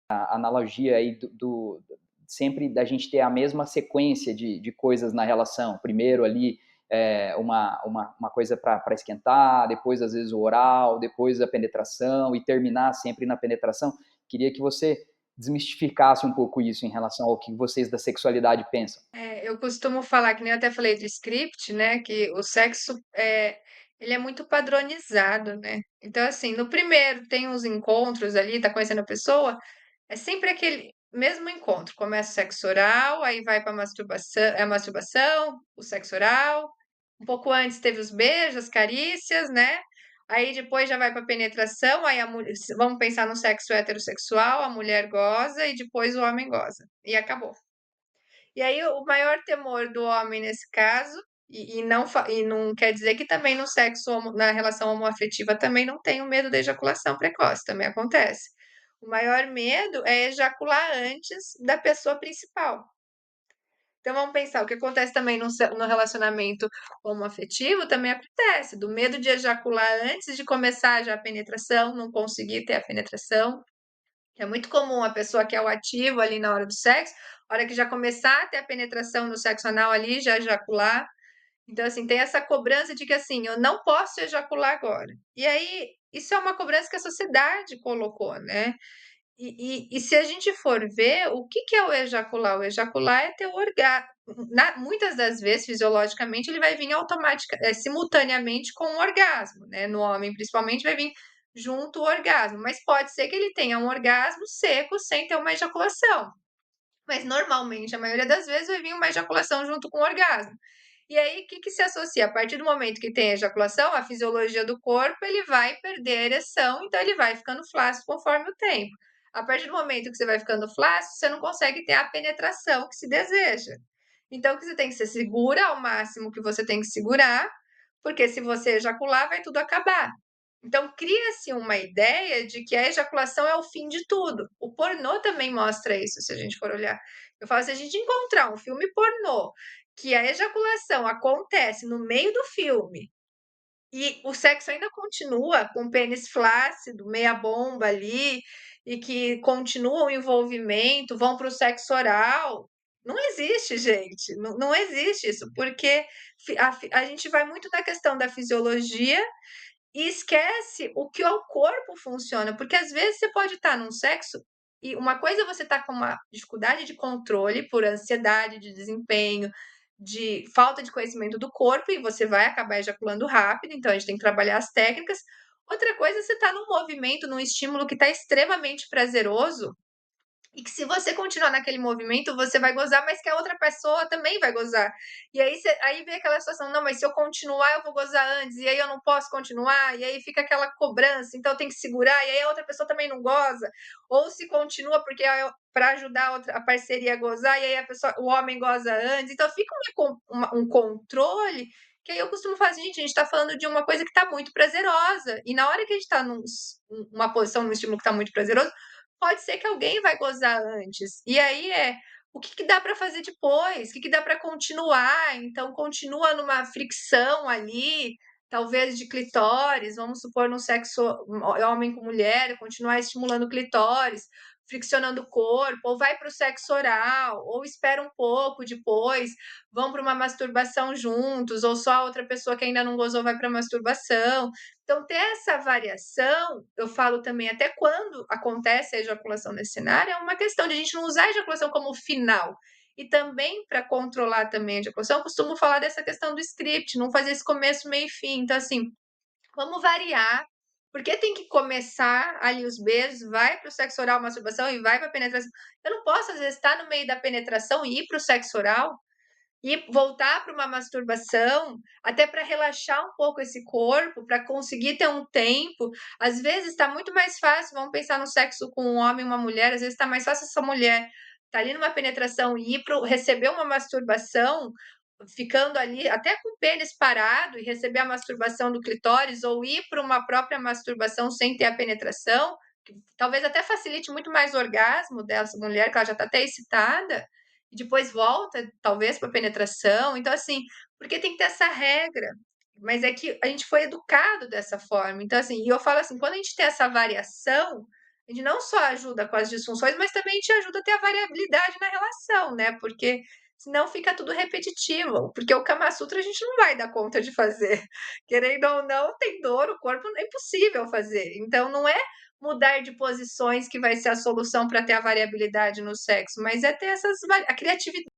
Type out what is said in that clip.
a analogia aí sempre da gente ter a mesma sequência de coisas na relação. Primeiro ali uma coisa para esquentar, depois às vezes o oral, depois a penetração e terminar sempre na penetração. Queria que você desmistificasse um pouco isso em relação ao que vocês da sexualidade pensam. Eu costumo falar, que nem eu até falei do script, né, que o sexo ele é muito padronizado, né? Então, assim, no primeiro tem uns encontros ali, tá conhecendo a pessoa, é sempre aquele mesmo encontro. Começa o sexo oral, aí vai para masturbação, o sexo oral. Um pouco antes teve os beijos, as carícias, né? Aí depois já vai para penetração, aí vamos pensar no sexo heterossexual, a mulher goza e depois o homem goza. E acabou. E aí o maior temor do homem nesse caso, e não quer dizer que também no sexo, na relação homoafetiva também não tem o medo da ejaculação precoce, também acontece. O maior medo é ejacular antes da pessoa principal. Então vamos pensar, o que acontece também no relacionamento homoafetivo também acontece, do medo de ejacular antes de começar já a penetração, não conseguir ter a penetração. É muito comum a pessoa que é o ativo ali na hora do sexo, a hora que já começar a ter a penetração no sexo anal ali, já ejacular. Então, assim, tem essa cobrança de que, assim, eu não posso ejacular agora. E aí, isso é uma cobrança que a sociedade colocou, né? E se a gente for ver, o que é o ejacular? O ejacular é ter o orgasmo. Muitas das vezes, fisiologicamente, ele vai vir simultaneamente com o orgasmo, né? No homem, principalmente, vai vir junto o orgasmo. Mas pode ser que ele tenha um orgasmo seco sem ter uma ejaculação. Mas normalmente, a maioria das vezes, vai vir uma ejaculação junto com o orgasmo. E aí, o que se associa? A partir do momento que tem a ejaculação, a fisiologia do corpo, ele vai perder a ereção, então ele vai ficando flácido conforme o tempo. A partir do momento que você vai ficando flácido, você não consegue ter a penetração que se deseja. Então, o que você tem que ser segura ao máximo que você tem que segurar, porque se você ejacular, vai tudo acabar. Então, cria-se uma ideia de que a ejaculação é o fim de tudo. O pornô também mostra isso, se a gente for olhar. Eu falo, se a gente encontrar um filme pornô que a ejaculação acontece no meio do filme e o sexo ainda continua com o pênis flácido, meia bomba ali, e que continua o envolvimento, vão para o sexo oral. Não existe, gente. Não, não existe isso, porque a gente vai muito na questão da fisiologia e esquece o que o corpo funciona, porque às vezes você pode estar num sexo e uma coisa é você estar com uma dificuldade de controle por ansiedade, de desempenho, de falta de conhecimento do corpo e você vai acabar ejaculando rápido, então a gente tem que trabalhar as técnicas. Outra coisa é você estar num movimento, num estímulo que está extremamente prazeroso e que se você continuar naquele movimento, você vai gozar, mas que a outra pessoa também vai gozar. E aí vem aquela situação, não, mas se eu continuar, eu vou gozar antes, e aí eu não posso continuar, e aí fica aquela cobrança, então tem que segurar, e aí a outra pessoa também não goza. Ou se continua, porque para ajudar a parceria a gozar, e aí o homem goza antes. Então fica um controle que aí eu costumo falar assim, gente, a gente está falando de uma coisa que está muito prazerosa. E na hora que a gente está numa posição, num estímulo que está muito prazeroso, pode ser que alguém vai gozar antes. E aí o que dá para fazer depois? O que dá para continuar? Então, continua numa fricção ali, talvez de clitóris, vamos supor, no sexo homem com mulher, continuar estimulando o clitóris, friccionando o corpo, ou vai para o sexo oral, ou espera um pouco depois, vão para uma masturbação juntos, ou só a outra pessoa que ainda não gozou vai para a masturbação. Então, ter essa variação, eu falo também até quando acontece a ejaculação nesse cenário, é uma questão de a gente não usar a ejaculação como final. E também, para controlar também a ejaculação, eu costumo falar dessa questão do script, não fazer esse começo, meio e fim. Então, assim, vamos variar, porque tem que começar ali os beijos, vai para o sexo oral, masturbação e vai para a penetração. Eu não posso, às vezes, estar no meio da penetração e ir para o sexo oral, e voltar para uma masturbação, até para relaxar um pouco esse corpo, para conseguir ter um tempo. Às vezes está muito mais fácil, vamos pensar no sexo com um homem e uma mulher, às vezes está mais fácil essa mulher tá ali numa penetração e ir receber uma masturbação, ficando ali até com o pênis parado e receber a masturbação do clitóris, ou ir para uma própria masturbação sem ter a penetração, que talvez até facilite muito mais o orgasmo dessa mulher, que ela já está até excitada, e depois volta, talvez, para penetração. Então, assim, porque tem que ter essa regra. Mas é que a gente foi educado dessa forma. Então, assim, e eu falo assim, quando a gente tem essa variação, ele não só ajuda com as disfunções, mas também te ajuda a ter a variabilidade na relação, né? Porque senão fica tudo repetitivo. Porque o Kama Sutra a gente não vai dar conta de fazer. Querendo ou não, tem dor, o corpo é impossível fazer. Então não é mudar de posições que vai ser a solução para ter a variabilidade no sexo, mas é ter a criatividade